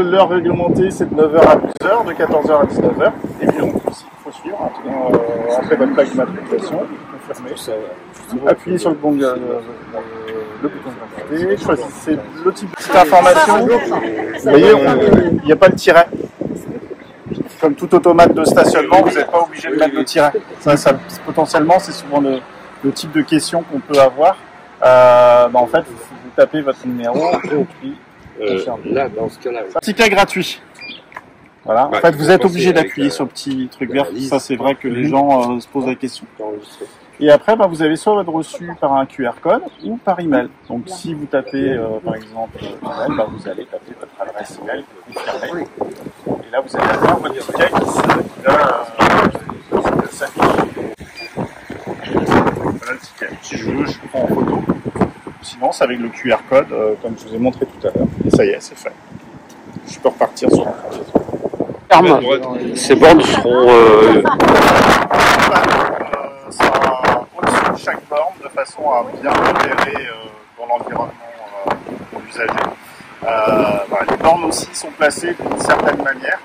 l'heure réglementée, c'est de 9 h à 12 h, de 14 h à 19 h. Et puis donc, il faut suivre. Après votre plaque d'immatriculation, confirmez. Appuyez sur le bouton d'identité, choisissez le type de petite information. Vous voyez, il n'y a pas le tiret. Comme tout automate de stationnement, vous n'êtes pas obligé de mettre le tiret. Potentiellement, c'est souvent le type de question qu'on peut avoir. En fait, vous tapez votre numéro et puis là, dans ce cas-là. ticket gratuit. Voilà. En fait, vous êtes obligé d'appuyer sur le petit truc vert. Ça, c'est vrai que les gens se posent la question. Et après, vous avez soit votre reçu par un QR code ou par email. Donc, si vous tapez, par exemple, email, vous allez taper votre adresse email, confirmer. Et là, vous allez avoir votre ticket qui s'affiche. Voilà le ticket. Si je veux, je prends en photo. Sinon, c'est avec le QR code, comme je vous ai montré tout à l'heure. Et ça y est, c'est fait. Je peux repartir sur la Ces bornes seront sera au-dessus de chaque borne de façon à bien repérer dans l'environnement de l'usager. Les bornes aussi sont placées d'une certaine manière.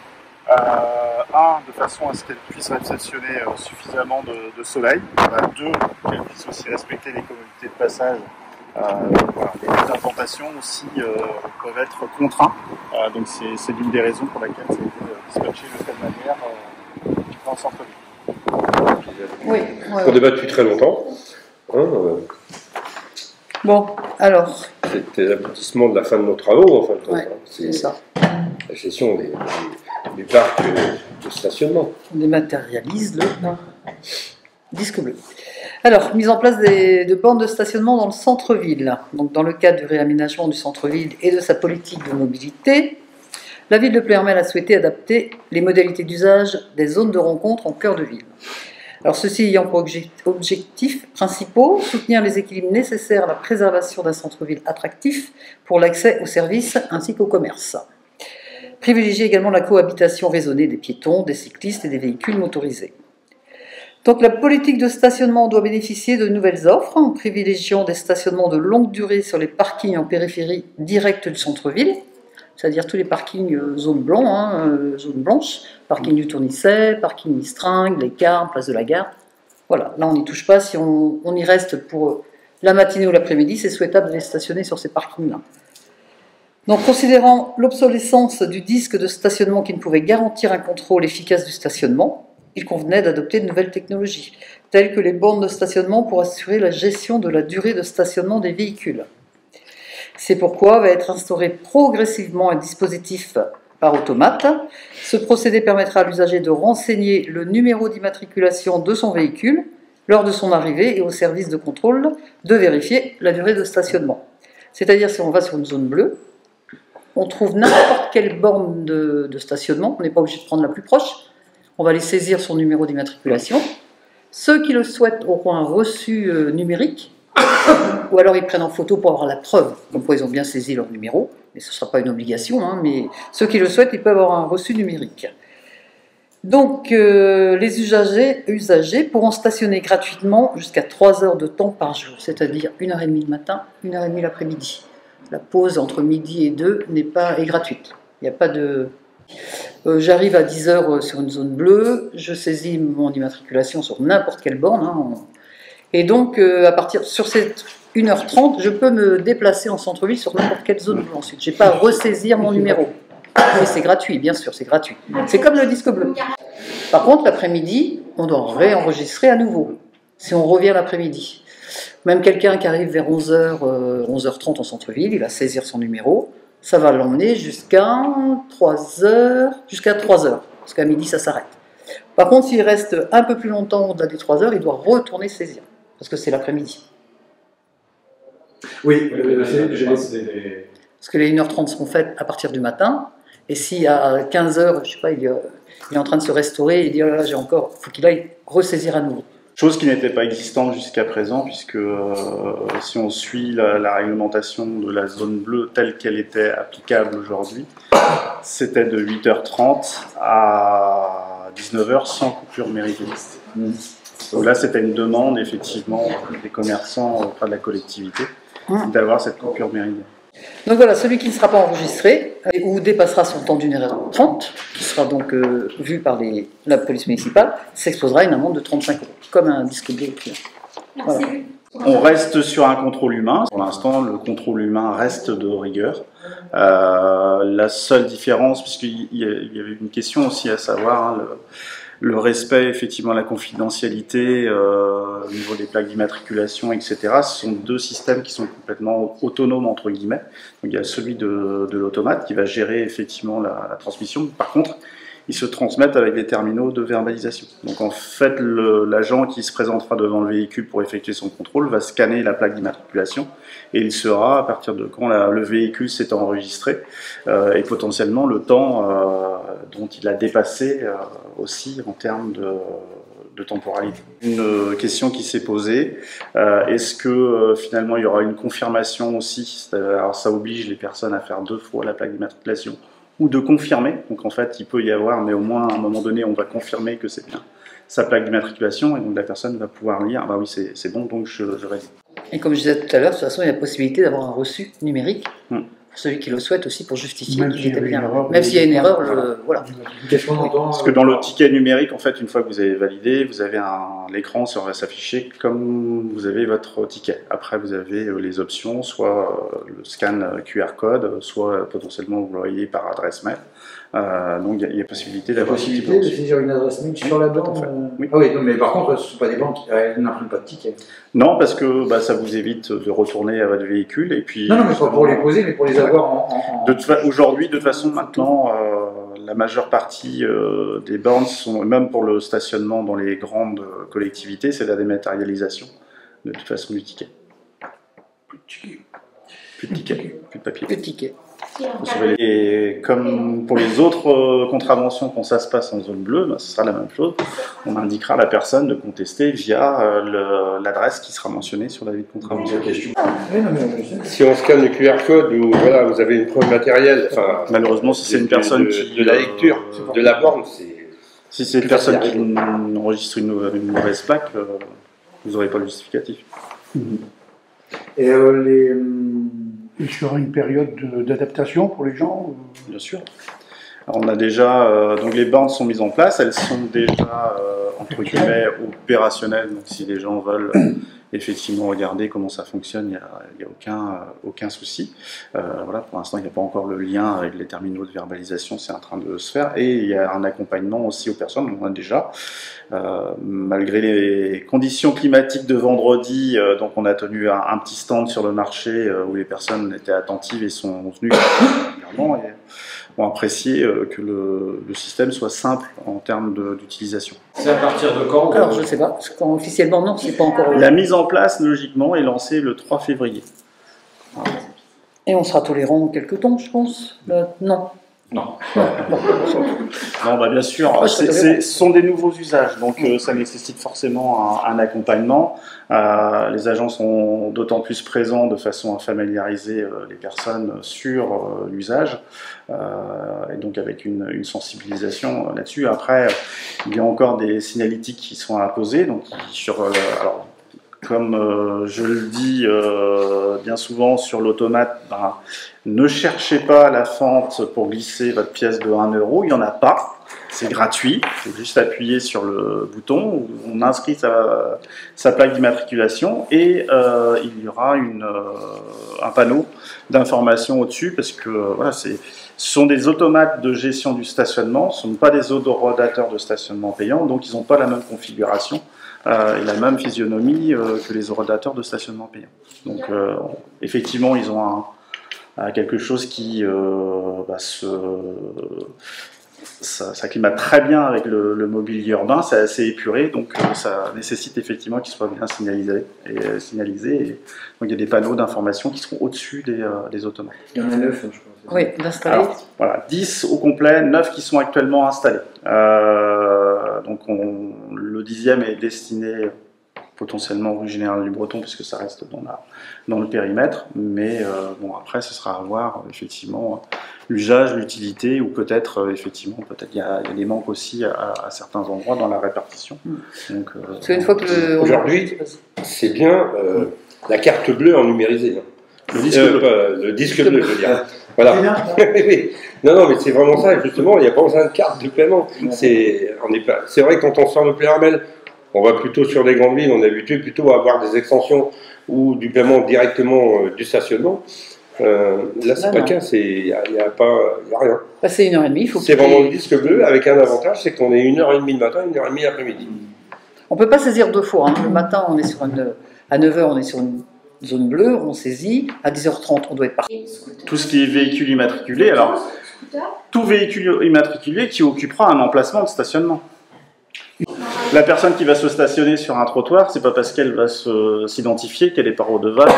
De façon à ce qu'elles puissent réceptionner suffisamment de soleil. Deux, qu'elles puissent aussi respecter les commodités de passage. Les implantations aussi peuvent être contraints. Donc c'est l'une des raisons pour laquelle ça a été dispatché de cette manière dans le centre-ville. Oui. On débat depuis très longtemps. Bon, alors. C'était l'aboutissement de la fin de nos travaux, en fin de compte. C'est ça. La gestion des parcs de stationnement. On dématérialise le disque bleu. Alors, mise en place de bornes de stationnement dans le centre-ville. Donc, dans le cadre du réaménagement du centre-ville et de sa politique de mobilité, la ville de Pleyhermel a souhaité adapter les modalités d'usage des zones de rencontre en cœur de ville. Alors, ceci ayant pour objectifs principaux soutenir les équilibres nécessaires à la préservation d'un centre-ville attractif pour l'accès aux services ainsi qu'au commerce. Privilégier également la cohabitation raisonnée des piétons, des cyclistes et des véhicules motorisés. Donc la politique de stationnement doit bénéficier de nouvelles offres en privilégiant des stationnements de longue durée sur les parkings en périphérie directe du centre-ville, c'est-à-dire tous les parkings zone blanche, parking du Tournisset, parking Mistringue, les Carmes, place de la Gare. Voilà, là on n'y touche pas. Si on y reste pour la matinée ou l'après-midi, c'est souhaitable de les stationner sur ces parkings-là. Donc, considérant l'obsolescence du disque de stationnement qui ne pouvait garantir un contrôle efficace du stationnement, il convenait d'adopter de nouvelles technologies, telles que les bornes de stationnement pour assurer la gestion de la durée de stationnement des véhicules. C'est pourquoi va être instauré progressivement un dispositif par automate. Ce procédé permettra à l'usager de renseigner le numéro d'immatriculation de son véhicule lors de son arrivée et au service de contrôle de vérifier la durée de stationnement. C'est-à-dire, si on va sur une zone bleue, on trouve n'importe quelle borne de stationnement, on n'est pas obligé de prendre la plus proche, on va aller saisir son numéro d'immatriculation. Ceux qui le souhaitent auront un reçu numérique, ou alors ils prennent en photo pour avoir la preuve, comme quoi ils ont bien saisi leur numéro, mais ce ne sera pas une obligation, mais ceux qui le souhaitent, ils peuvent avoir un reçu numérique. Donc, les usagers pourront stationner gratuitement jusqu'à 3 heures de temps par jour, c'est-à-dire 1h30 le matin, 1h30 l'après-midi. La pause entre midi et 2 est gratuite. Il n'y a pas de... j'arrive à 10 h sur une zone bleue, je saisis mon immatriculation sur n'importe quelle borne. Et donc, à partir sur cette 1h30, je peux me déplacer en centre-ville sur n'importe quelle zone bleue ensuite. Je n'ai pas à ressaisir mon numéro. Mais c'est gratuit, bien sûr, c'est gratuit. C'est comme le disque bleu. Par contre, l'après-midi, on doit réenregistrer à nouveau, si on revient l'après-midi. Même quelqu'un qui arrive vers 11h, 11h30 en centre-ville, il va saisir son numéro, ça va l'emmener jusqu'à 3h, parce qu'à midi, ça s'arrête. Par contre, s'il reste un peu plus longtemps au-delà des 3 heures, il doit retourner saisir, parce que c'est l'après-midi. Oui, parce que les 1h30 seront faites à partir du matin, et si à 15h, je sais pas, il est en train de se restaurer, il dit oh là, j'ai encore, il faut qu'il aille ressaisir à nouveau. Chose qui n'était pas existante jusqu'à présent, puisque si on suit la réglementation de la zone bleue telle qu'elle était applicable aujourd'hui, c'était de 8h30 à 19h sans coupure méridienne. Donc là, c'était une demande, effectivement, des commerçants auprès de la collectivité, d'avoir cette coupure méridienne. Donc voilà, celui qui ne sera pas enregistré ou dépassera son temps d'une heure 30, qui sera donc vu par la police municipale, s'exposera à une amende de 35 €, comme un disque bleu. Voilà. On reste sur un contrôle humain. Pour l'instant, le contrôle humain reste de rigueur. La seule différence, puisqu'il y avait une question aussi à savoir, hein, le respect, effectivement, la confidentialité au niveau des plaques d'immatriculation, etc. Ce sont deux systèmes qui sont complètement autonomes, entre guillemets. Donc, il y a celui de l'automate qui va gérer effectivement la transmission. Par contre, ils se transmettent avec des terminaux de verbalisation. Donc en fait, l'agent qui se présentera devant le véhicule pour effectuer son contrôle va scanner la plaque d'immatriculation et il saura à partir de quand le véhicule s'est enregistré et potentiellement le temps dont il a dépassé aussi en termes de temporalité. Une question qui s'est posée, est-ce que finalement il y aura une confirmation aussi? Alors ça oblige les personnes à faire 2 fois la plaque d'immatriculation ou de confirmer. Donc en fait, il peut y avoir, mais au moins à un moment donné, on va confirmer que c'est bien sa plaque d'immatriculation, et donc la personne va pouvoir lire, ah bah oui, c'est bon, donc je valide. Et comme je disais tout à l'heure, de toute façon, il y a la possibilité d'avoir un reçu numérique, pour celui qui le souhaite aussi, pour justifier qu'il était bien. Même s'il y a une erreur, voilà. Parce que dans le ticket numérique, en fait, une fois que vous avez validé, vous avez l'écran va s'afficher comme vous avez votre ticket. Après, vous avez les options, soit le scan QR code, soit potentiellement vous l'envoyez par adresse mail. Donc il y a possibilité d'avoir de saisir une adresse mail sur la borne. Oui. Ah oui, non, mais par contre, ce ne sont pas des banques qui n'impriment pas de ticket. Non, parce que ça vous évite de retourner à votre véhicule et puis. Non, mais pas pour les poser, mais pour les avoir Aujourd'hui, de toute façon, maintenant, la majeure partie des bornes sont, même pour le stationnement dans les grandes collectivités, c'est la dématérialisation de toute façon du ticket. Plus de ticket, plus de papier. Plus de ticket. Et comme pour les autres contraventions, quand ça se passe en zone bleue, ce sera la même chose. On indiquera à la personne de contester via l'adresse qui sera mentionnée sur l'avis de contravention. Si on scanne le QR code ou voilà, vous avez une preuve matérielle, enfin, malheureusement, si c'est une personne qui de la lecture de la borne, si c'est une personne qui enregistre une mauvaise plaque, vous n'aurez pas le justificatif. Et il sera une période d'adaptation pour les gens? Bien sûr. Alors on a déjà, donc les bornes sont mises en place, elles sont déjà, entre guillemets, opérationnelles. Donc si les gens veulent effectivement regarder comment ça fonctionne, il n'y a aucun souci. Voilà, pour l'instant, il n'y a pas encore le lien avec les terminaux de verbalisation, c'est en train de se faire. Et il y a un accompagnement aussi aux personnes, on en a déjà. Malgré les conditions climatiques de vendredi, donc on a tenu un petit stand sur le marché où les personnes étaient attentives et sont venues régulièrement et ont apprécié que le système soit simple en termes d'utilisation. c'est à partir de quand? Alors je ne sais pas, parce qu'officiellement non, c'est pas encore. La mise en place, logiquement, est lancée le 3 février. Voilà. Et on sera tolérant quelque temps, je pense. Non. Non. Non, bien sûr, ce sont des nouveaux usages, donc ça nécessite forcément un accompagnement. Les agents sont d'autant plus présents de façon à familiariser les personnes sur l'usage, et donc avec une sensibilisation là-dessus. Après, il y a encore des signalétiques qui sont à poser, donc alors, comme je le dis bien souvent sur l'automate, ne cherchez pas la fente pour glisser votre pièce de 1 €, il n'y en a pas, c'est gratuit, il faut juste appuyer sur le bouton où on inscrit sa plaque d'immatriculation et il y aura un panneau d'information au-dessus parce que voilà, ce sont des automates de gestion du stationnement, ce ne sont pas des autorodateurs de stationnement payant, donc ils n'ont pas la même configuration et la même physionomie que les horodateurs de stationnement payant. Donc effectivement, ils ont quelque chose qui s'acclimate très bien avec le mobilier urbain, c'est assez épuré, donc ça nécessite effectivement qu'il soit bien signalisé. Et donc il y a des panneaux d'information qui seront au-dessus des automates. Il y en a 9, je crois. Oui, d'installer. Voilà, 10 au complet, 9 qui sont actuellement installés. Donc le 10e est destiné potentiellement au rue Générale du Breton, puisque ça reste dans le périmètre, mais après ce sera à voir effectivement l'usage, l'utilité, ou peut-être effectivement il y a des manques aussi à certains endroits dans la répartition. Donc, parce qu'une fois que aujourd'hui, c'est bien la carte bleue en numérisé. Le disque bleu. Le disque bleu, je veux dire. Voilà. Oui. Non, mais c'est vraiment ça, justement, il n'y a pas besoin de carte de paiement. C'est vrai que quand on sort de Pleyramel, on va plutôt sur les grandes villes, on est habitué plutôt à avoir des extensions ou du paiement directement du stationnement. Là, c'est pas le cas, il n'y a rien. Bah, c'est 1h30, il faut. C'est vraiment le disque bleu avec un avantage, c'est qu'on est 1h30 le matin, 1h30 l'après-midi. On ne peut pas saisir deux fois. Hein. Le matin, on est à 9h, on est sur une zone bleue, on saisit. À 10h30, on doit être parti. Tout ce qui est véhicule immatriculé, alors tout véhicule immatriculé qui occupera un emplacement de stationnement. La personne qui va se stationner sur un trottoir, c'est pas parce qu'elle va s'identifier qu'elle est pas redevable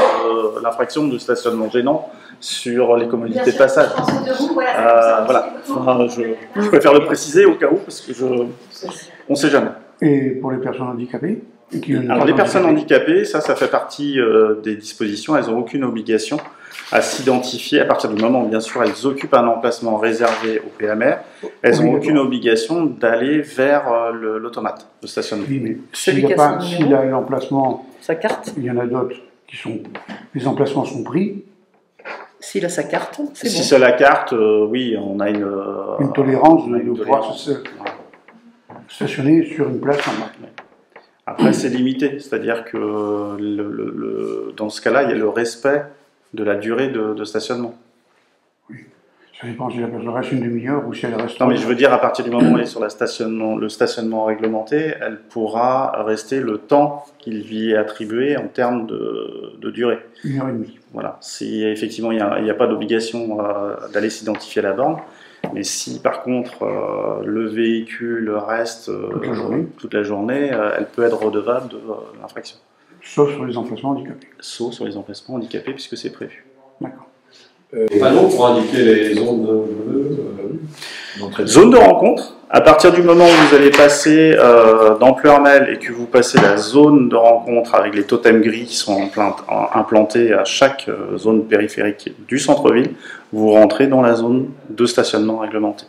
l'infraction de stationnement gênant sur les commodités de passage. Voilà. Enfin, je préfère le préciser au cas où, parce que on ne sait jamais. Et pour les personnes handicapées Alors les personnes handicapées, ça fait partie des dispositions, elles n'ont aucune obligation à s'identifier à partir du moment où, bien sûr, elles occupent un emplacement réservé au PMR, elles n'ont aucune obligation d'aller vers l'automate de stationnement. Oui, mais s'il y a l'emplacement, sa carte. Il y en a d'autres qui sont... Les emplacements sont pris. S'il a sa carte, c'est bon. Si c'est la carte, oui, on a une tolérance de pouvoir se stationner sur une place en bas. Après, c'est limité, c'est-à-dire que dans ce cas-là, il y a le respect de la durée de stationnement. Oui, ça dépend si la personne reste une demi-heure ou si elle reste... Non, mais je veux dire, à partir du moment où elle est sur le stationnement réglementé, elle pourra rester le temps qu'il lui est attribué en termes de durée. 1h30. Voilà. Si effectivement il n'y a pas d'obligation d'aller s'identifier à la borne, mais si par contre le véhicule reste toute la journée, elle peut être redevable de l'infraction. Sauf sur les emplacements handicapés. Sauf sur les emplacements handicapés, puisque c'est prévu. D'accord. Panneaux pour indiquer les zones Zone de rencontre. À partir du moment où vous allez passer dans Pleyramel et que vous passez la zone de rencontre avec les totems gris qui sont implantés à chaque zone périphérique du centre-ville, vous rentrez dans la zone de stationnement réglementé.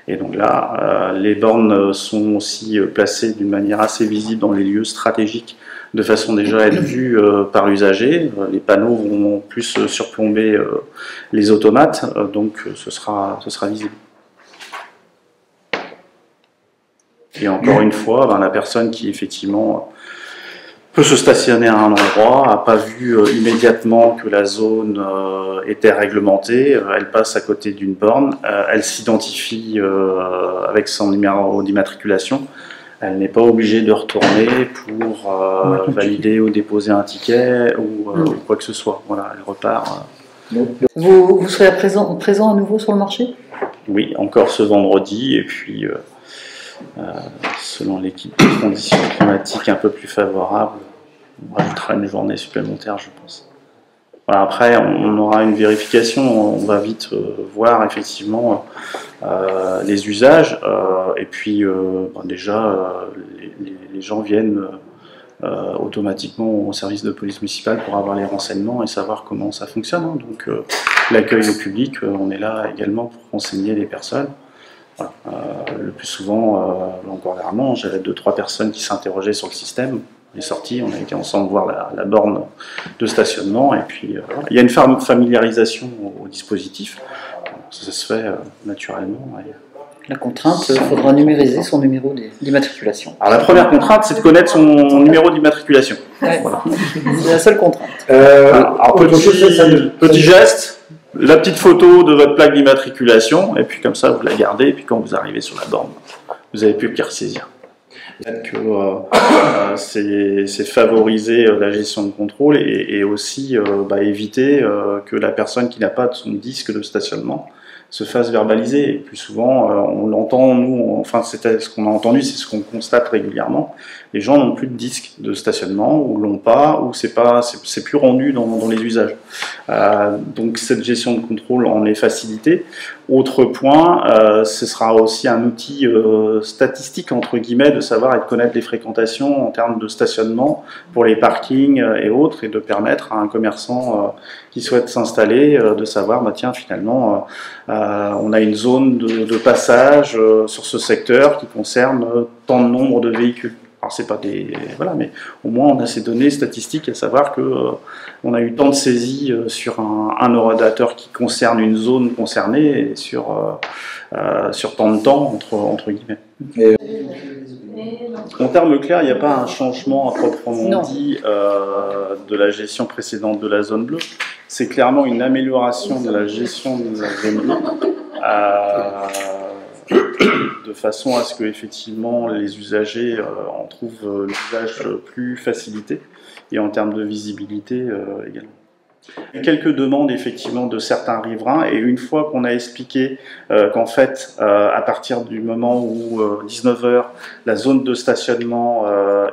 Et donc là, les bornes sont aussi placées d'une manière assez visible dans les lieux stratégiques, de façon déjà à être vues par l'usager. Les panneaux vont plus surplomber les automates, donc ce sera visible. Et encore une fois, la personne qui effectivement peut se stationner à un endroit, n'a pas vu immédiatement que la zone était réglementée, elle passe à côté d'une borne, elle s'identifie avec son numéro d'immatriculation, elle n'est pas obligée de retourner pour valider ou déposer un ticket ou quoi que ce soit. Voilà, elle repart. Vous serez présent à nouveau sur le marché? Oui, encore ce vendredi, et puis selon l'équipe, des conditions climatiques un peu plus favorables, on rajoutera une journée supplémentaire, je pense. Voilà, après, on aura une vérification, on va vite voir effectivement les usages, et puis déjà, les gens viennent automatiquement au service de police municipale pour avoir les renseignements et savoir comment ça fonctionne. Hein. Donc l'accueil au public, on est là également pour renseigner les personnes. Voilà. Le plus souvent, encore rarement, j'avais 2-3 personnes qui s'interrogeaient sur le système. On est sortis, on a été ensemble voir la borne de stationnement, et puis voilà. Il y a une familiarisation au dispositif, ça se fait naturellement. La contrainte, il faudra numériser son numéro d'immatriculation. Alors la première contrainte, c'est de connaître son numéro d'immatriculation. Ouais. Voilà. C'est la seule contrainte. Alors petit geste, la petite photo de votre plaque d'immatriculation, et puis comme ça vous la gardez, et puis quand vous arrivez sur la borne, vous n'avez plus qu'à ressaisir. Peut-être que c'est favoriser la gestion de contrôle et aussi éviter que la personne qui n'a pas de son disque de stationnement se fasse verbaliser. Et plus souvent, on l'entend, nous, enfin c'était ce qu'on a entendu, c'est ce qu'on constate régulièrement. Les gens n'ont plus de disque de stationnement, ou l'ont pas, ou c'est plus rendu dans les usages. Donc cette gestion de contrôle en est facilitée. Autre point, ce sera aussi un outil statistique entre guillemets de savoir et de connaître les fréquentations en termes de stationnement pour les parkings et autres, et de permettre à un commerçant qui souhaite s'installer de savoir, tiens, finalement, on a une zone de passage sur ce secteur qui concerne tant de nombre de véhicules. Alors c'est pas des... Voilà, mais au moins on a ces données statistiques, à savoir que on a eu tant de saisies sur un ordinateur qui concerne une zone concernée, et sur tant de temps, entre guillemets. En termes clairs, il n'y a pas un changement à proprement dit de la gestion précédente de la zone bleue. C'est clairement une amélioration de la gestion de la zone bleue, de façon à ce que effectivement les usagers en trouvent l'usage plus facilité, et en termes de visibilité également. Il y a quelques demandes effectivement de certains riverains, et une fois qu'on a expliqué qu'en fait à partir du moment où 19h la zone de stationnement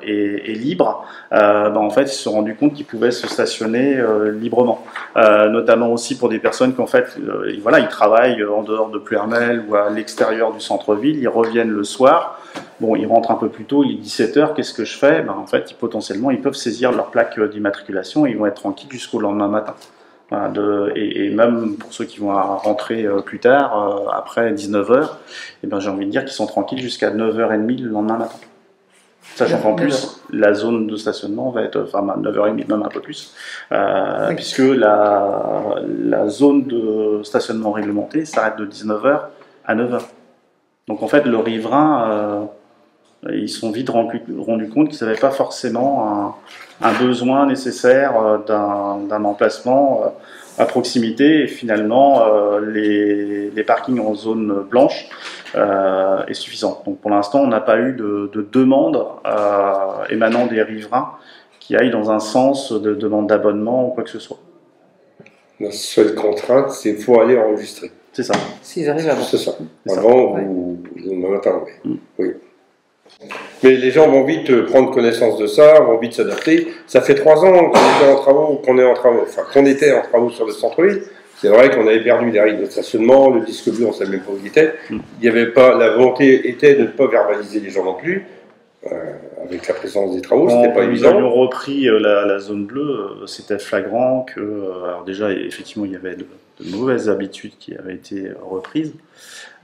est libre, en fait ils se sont rendus compte qu'ils pouvaient se stationner librement, notamment aussi pour des personnes qui en fait voilà, ils travaillent en dehors de Ploërmel ou à l'extérieur du centre-ville, ils reviennent le soir. Bon, ils rentrent un peu plus tôt, il est 17h, qu'est-ce que je fais? En fait, potentiellement, ils peuvent saisir leur plaque d'immatriculation et ils vont être tranquilles jusqu'au lendemain matin. Voilà, et même pour ceux qui vont rentrer plus tard, après 19h, j'ai envie de dire qu'ils sont tranquilles jusqu'à 9h30 le lendemain matin. Sachant qu'en plus, la zone de stationnement va être, 9h30, même un peu plus, puisque la zone de stationnement réglementé s'arrête de 19h à 9h. Donc en fait, le riverain, ils sont vite rendus compte qu'ils n'avaient pas forcément un besoin nécessaire d'un emplacement à proximité, et finalement les parkings en zone blanche est suffisant. Donc pour l'instant, on n'a pas eu de demande émanant des riverains qui aillent dans un sens de demande d'abonnement ou quoi que ce soit. La seule contrainte, c'est qu'il faut aller enregistrer. C'est ça. S'ils arrivent avant. C'est ça. Avant ou le matin, oui. Mais les gens vont vite prendre connaissance de ça, vont vite s'adapter. Ça fait 3 ans qu'on était en travaux sur le centre-ville. C'est vrai qu'on avait perdu les règles de stationnement, le disque bleu, on ne savait même pas où il était. Il n'y avait pas, la volonté était de ne pas verbaliser les gens non plus. Avec la présence des travaux, c'était pas évident. Nous avions repris la zone bleue, c'était flagrant que, alors déjà, effectivement, il y avait de mauvaises habitudes qui avaient été reprises.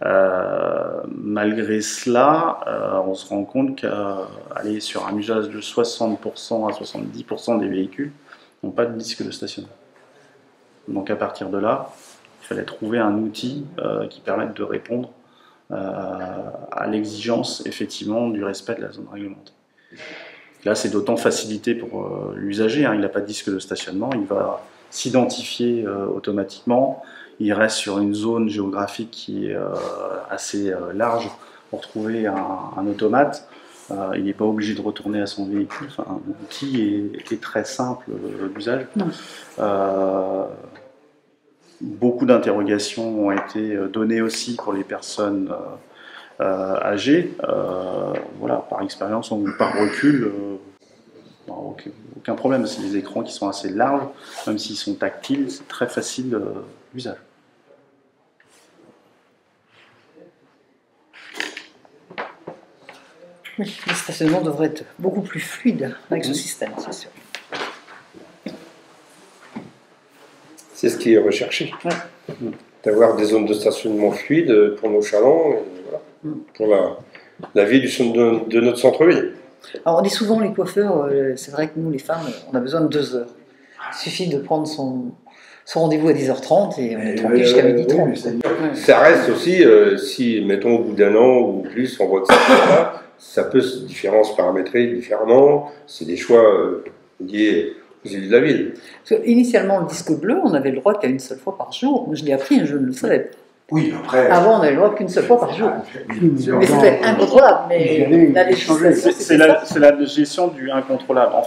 Malgré cela, on se rend compte qu'aller sur un usage de 60% à 70% des véhicules n'ont pas de disque de stationnement. Donc à partir de là, il fallait trouver un outil qui permette de répondre à l'exigence effectivement du respect de la zone réglementée. Là, c'est d'autant facilité pour l'usager, il n'a pas de disque de stationnement, il va s'identifier automatiquement, il reste sur une zone géographique qui est assez large pour trouver un automate, il n'est pas obligé de retourner à son véhicule, l'outil est très simple d'usage. Beaucoup d'interrogations ont été données aussi pour les personnes âgées. Voilà, par expérience ou par recul, aucun problème. C'est des écrans qui sont assez larges, même s'ils sont tactiles, c'est très facile d'usage. Oui, le stationnement devrait être beaucoup plus fluide avec ce système, c'est sûr. C'est ce qui est recherché, d'avoir des zones de stationnement fluides pour nos chalands, et voilà, pour la vie de notre centre-ville. Alors on dit souvent les coiffeurs, c'est vrai que nous les femmes, on a besoin de 2 heures. Il suffit de prendre son rendez-vous à 10h30 et on est tranquille jusqu'à 12h30. Ça reste aussi, si mettons au bout d'1 an ou plus, on voit que ça peut se paramétrer différemment, c'est des choix liés aux élus de la ville. Initialement, le disque bleu, on avait le droit qu'à une seule fois par jour. Je l'ai appris, je ne le savais pas. Oui, après. Avant, on avait le droit qu'une seule fois par jour. Mais c'était incontrôlable. Mais la législation, c'est la gestion du incontrôlable. En fait,